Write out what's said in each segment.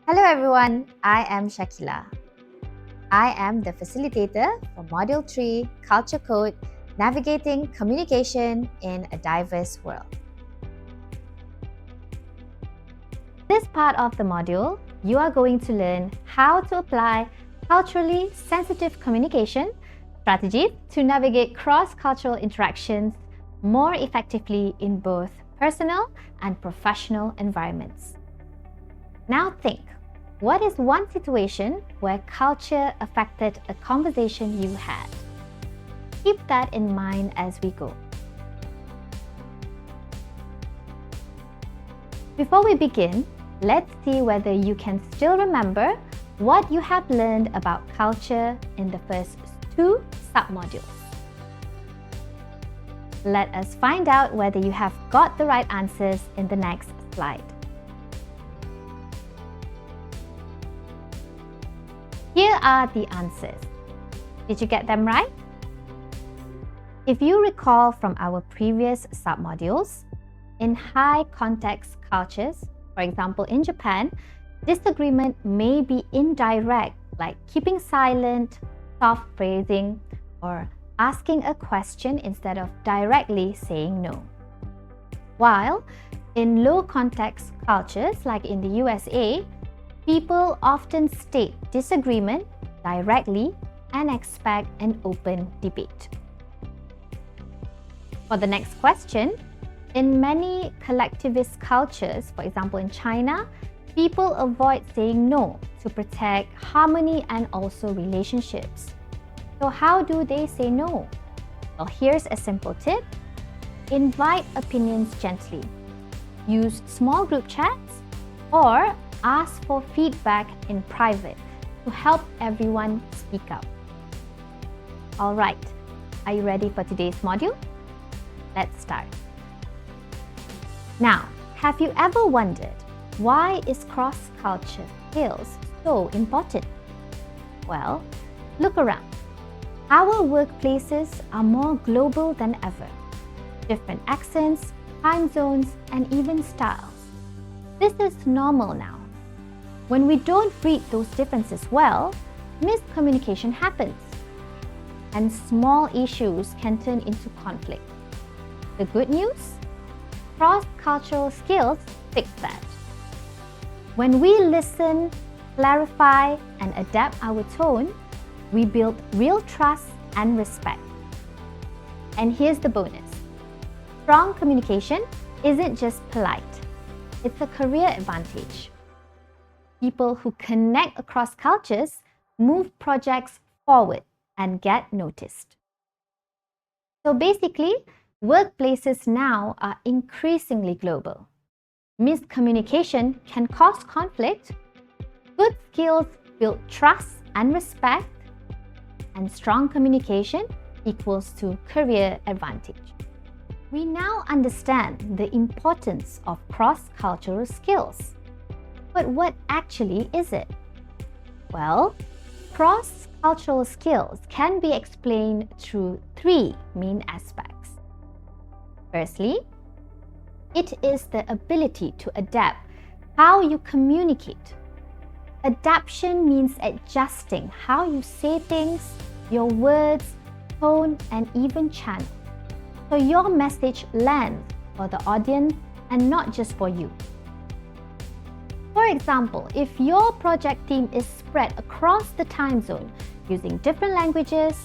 Hello everyone, I am Shakila. I am the facilitator for Module 3 Culture Code Navigating Communication in a Diverse World. This part of the module, you are going to learn how to apply culturally sensitive communication strategies to navigate cross-cultural interactions more effectively in both personal and professional environments. Now think. What is one situation where culture affected a conversation you had? Keep that in mind as we go. Before we begin, let's see whether you can still remember what you have learned about culture in the first two submodules. Let us find out whether you have got the right answers in the next slide. Here are the answers. Did you get them right? If you recall from our previous submodules, in high context cultures, for example in Japan, disagreement may be indirect, like keeping silent, soft phrasing, or asking a question instead of directly saying no. While in low context cultures, like in the USA, people often state disagreement directly and expect an open debate. For the next question, in many collectivist cultures, for example in China, people avoid saying no to protect harmony and also relationships. So how do they say no? Well, here's a simple tip. Invite opinions gently. Use small group chats or ask for feedback in private to help everyone speak up. Alright, are you ready for today's module? Let's start. Now, have you ever wondered why is cross-culture skills so important? Well, look around. Our workplaces are more global than ever. Different accents, time zones, and even styles. This is normal now. When we don't read those differences well, miscommunication happens, and small issues can turn into conflict. The good news? Cross-cultural skills fix that. When we listen, clarify, and adapt our tone, we build real trust and respect. And here's the bonus. Strong communication isn't just polite. It's a career advantage. People who connect across cultures move projects forward and get noticed. So basically, workplaces now are increasingly global. Miscommunication can cause conflict. Good skills build trust and respect. And strong communication equals to career advantage. We now understand the importance of cross-cultural skills. But what actually is it? Well, cross-cultural skills can be explained through three main aspects. Firstly, it is the ability to adapt how you communicate. Adaptation means adjusting how you say things, your words, tone, and even channel, so your message lands for the audience and not just for you. For example, if your project team is spread across the time zone using different languages,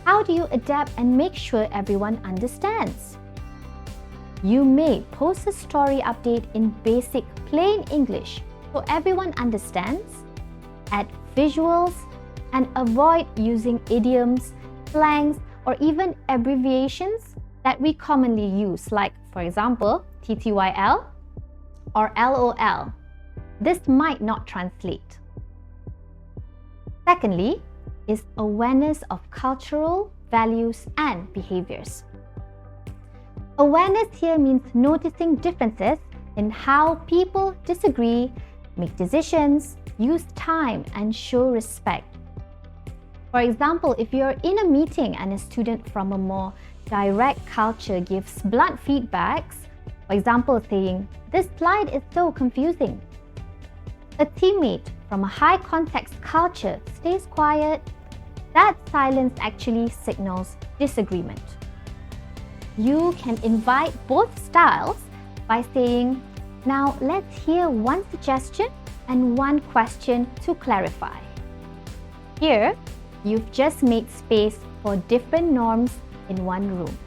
how do you adapt and make sure everyone understands? You may post a story update in basic plain English so everyone understands, add visuals, and avoid using idioms, slangs, or even abbreviations that we commonly use, like, for example, TTYL or LOL. This might not translate. Secondly, is awareness of cultural values and behaviors. Awareness here means noticing differences in how people disagree, make decisions, use time, and show respect. For example, if you're in a meeting and a student from a more direct culture gives blunt feedbacks, for example saying, "This slide is so confusing," a teammate from a high context culture stays quiet, that silence actually signals disagreement. You can invite both styles by saying, "Now let's hear one suggestion and one question to clarify." Here, you've just made space for different norms in one room.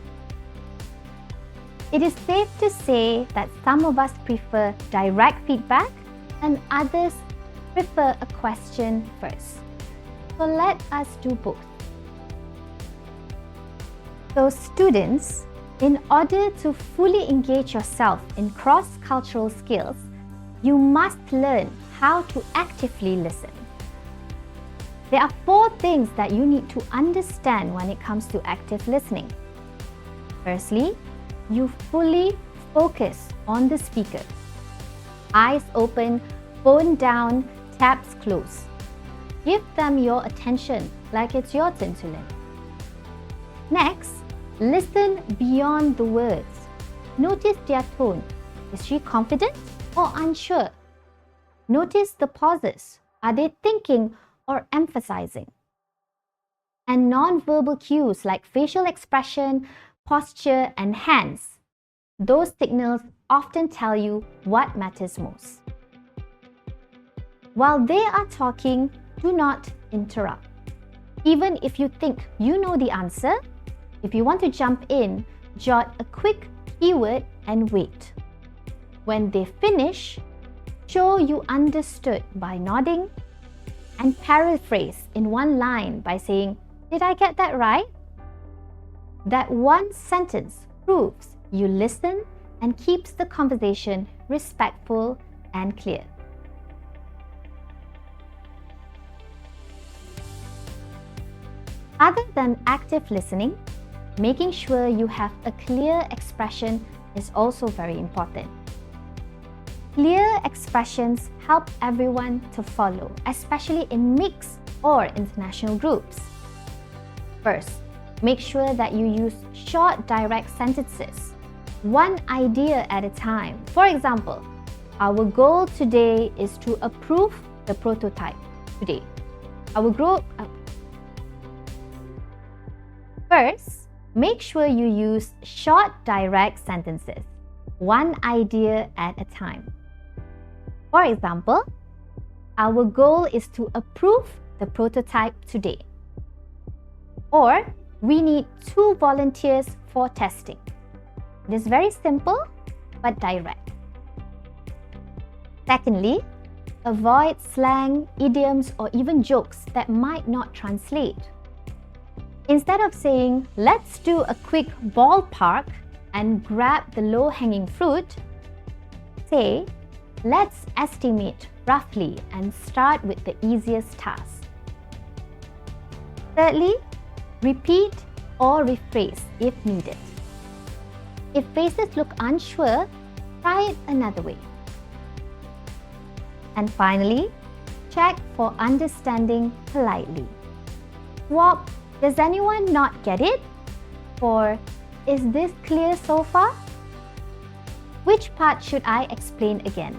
It is safe to say that some of us prefer direct feedback and others prefer a question first. So let us do both. So students, in order to fully engage yourself in cross-cultural skills, you must learn how to actively listen. There are 4 things that you need to understand when it comes to active listening. Firstly, you fully focus on the speaker. Eyes open, phone down, tabs closed. Give them your attention like it's your turn to learn. Next, listen beyond the words. Notice their tone. Is she confident or unsure? Notice the pauses. Are they thinking or emphasizing? And non-verbal cues like facial expression, posture, and hands. Those signals often tell you what matters most. While they are talking, do not interrupt. Even if you think you know the answer, if you want to jump in, jot a quick keyword and wait. When they finish, show you understood by nodding and paraphrase in one line by saying, "Did I get that right?" That one sentence proves you listen and keeps the conversation respectful and clear. Other than active listening, making sure you have a clear expression is also very important. Clear expressions help everyone to follow, especially in mixed or international groups. First, make sure that you use short, direct sentences, one idea at a time. For example, our goal today is to approve the prototype today. First, make sure you use short, direct sentences, one idea at a time. For example, our goal is to approve the prototype today. Or, we need 2 volunteers for testing. It is very simple but direct. Secondly, avoid slang, idioms, or even jokes that might not translate. Instead of saying, "Let's do a quick ballpark and grab the low-hanging fruit," say, "Let's estimate roughly and start with the easiest task." Thirdly, repeat or rephrase if needed. If faces look unsure, try it another way. And finally, check for understanding politely. Swap, "Does anyone not get it?" for "Is this clear so far?" "Which part should I explain again?"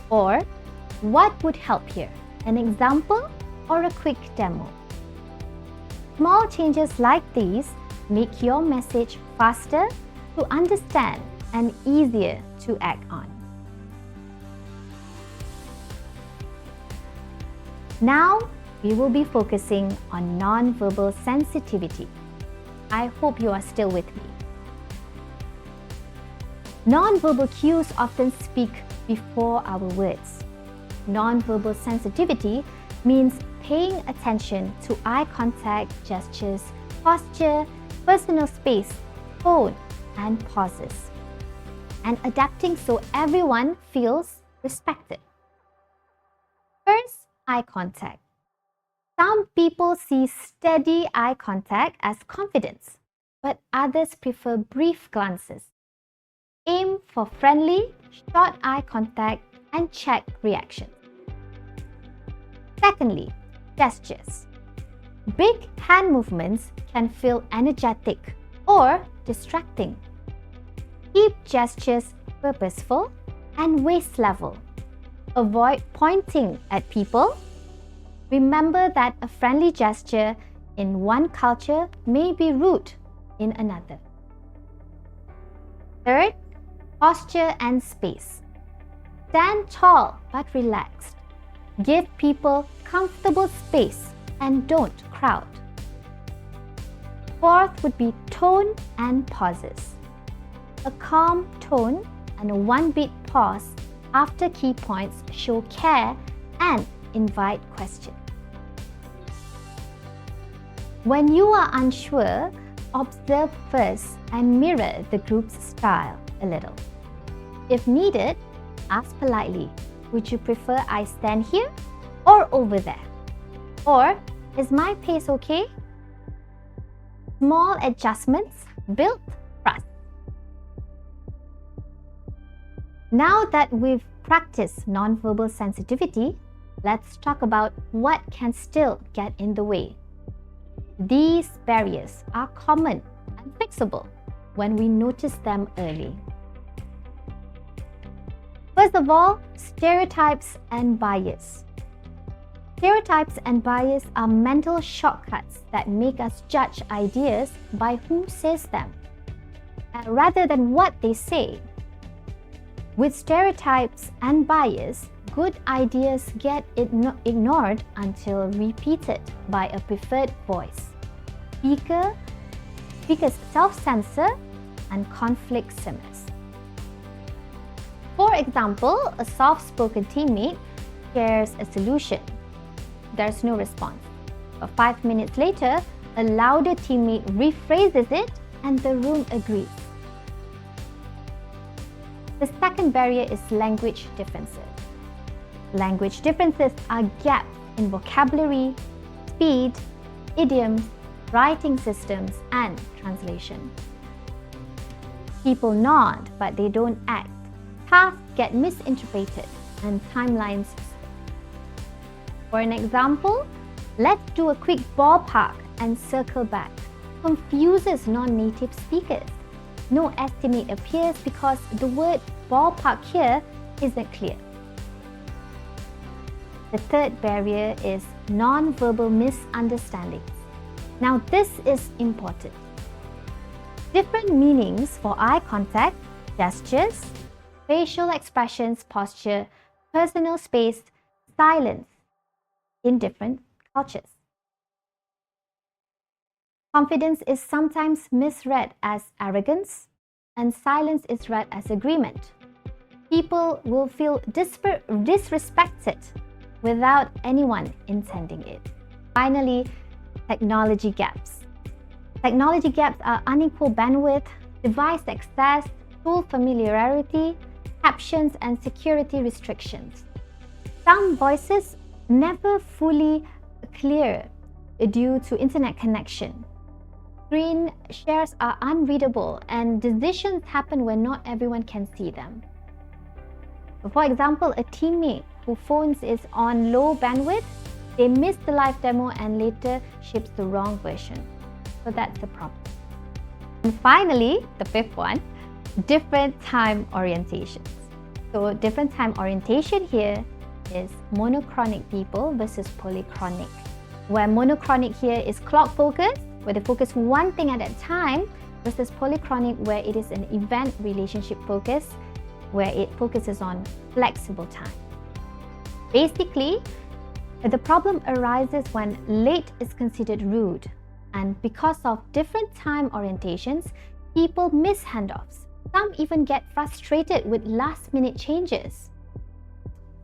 Or, "What would help here? An example or a quick demo?" Small changes like these make your message faster to understand and easier to act on. Now, we will be focusing on non-verbal sensitivity. I hope you are still with me. Non-verbal cues often speak before our words. Non-verbal sensitivity means paying attention to eye contact, gestures, posture, personal space, tone, and pauses, and adapting so everyone feels respected. First, eye contact. Some people see steady eye contact as confidence, but others prefer brief glances. Aim for friendly, short eye contact and check reactions. Secondly, gestures. Big hand movements can feel energetic or distracting. Keep gestures purposeful and waist level. Avoid pointing at people. Remember that a friendly gesture in one culture may be rude in another. Third, posture and space. Stand tall but relaxed. Give people comfortable space and don't crowd. Fourth would be tone and pauses. A calm tone and a one-beat pause after key points show care and invite questions. When you are unsure, observe first and mirror the group's style a little. If needed, ask politely, would you prefer I stand here or over there? Or, is my pace okay? Small adjustments build trust. Now that we've practiced nonverbal sensitivity, let's talk about what can still get in the way. These barriers are common and fixable when we notice them early. First of all, stereotypes and bias. Stereotypes and bias are mental shortcuts that make us judge ideas by who says them, rather than what they say. With stereotypes and bias, good ideas get ignored until repeated by a preferred voice. Speakers self-censor and conflict simmers. For example, a soft-spoken teammate shares a solution. There's no response. But 5 minutes later, a louder teammate rephrases it and the room agrees. The second barrier is language differences. Language differences are gaps in vocabulary, speed, idioms, writing systems, and translation. People nod, but they don't act. Tasks get misinterpreted, and timelines. For an example, let's do a quick ballpark and circle back. Confuses non-native speakers. No estimate appears because the word ballpark here isn't clear. The third barrier is non-verbal misunderstandings. Now this is important. Different meanings for eye contact, gestures, facial expressions, posture, personal space, silence in different cultures. Confidence is sometimes misread as arrogance, and silence is read as agreement. People will feel disrespected without anyone intending it. Finally, technology gaps. Technology gaps are unequal bandwidth, device access, tool familiarity, captions, and security restrictions. Some voices never fully clear due to internet connection. Screen shares are unreadable and decisions happen when not everyone can see them. For example, a teammate whose phone is on low bandwidth, they miss the live demo and later ships the wrong version. So that's the problem. And finally, the fifth one, different time orientations. So different time orientation here is monochronic people versus polychronic. Where monochronic here is clock focused, where they focus one thing at a time, versus polychronic where it is an event relationship focus, where it focuses on flexible time. Basically, the problem arises when late is considered rude, and because of different time orientations, people miss handoffs. Some even get frustrated with last-minute changes.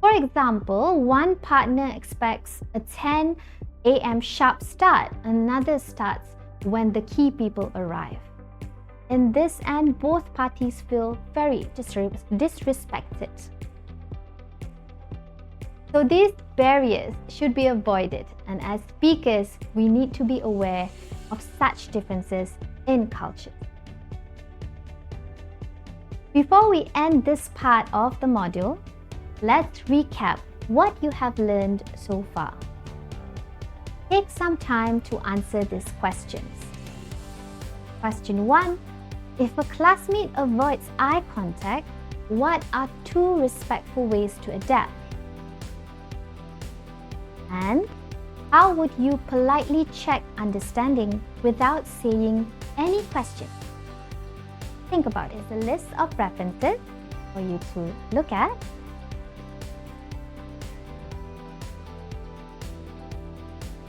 For example, one partner expects a 10 a.m. sharp start, another starts when the key people arrive. In this end, both parties feel very disrespected. So these barriers should be avoided, and as speakers, we need to be aware of such differences in culture. Before we end this part of the module, let's recap what you have learned so far. Take some time to answer these questions. Question 1. If a classmate avoids eye contact, what are 2 respectful ways to adapt? And how would you politely check understanding without saying any question? Think about it. It's a list of references for you to look at.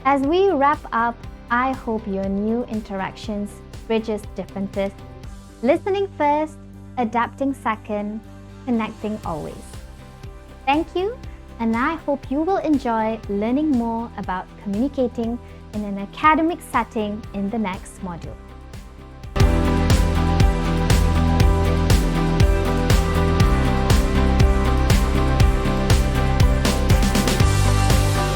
As we wrap up, I hope your new interactions bridges differences, listening first, adapting second, connecting always. Thank you, and I hope you will enjoy learning more about communicating in an academic setting in the next module.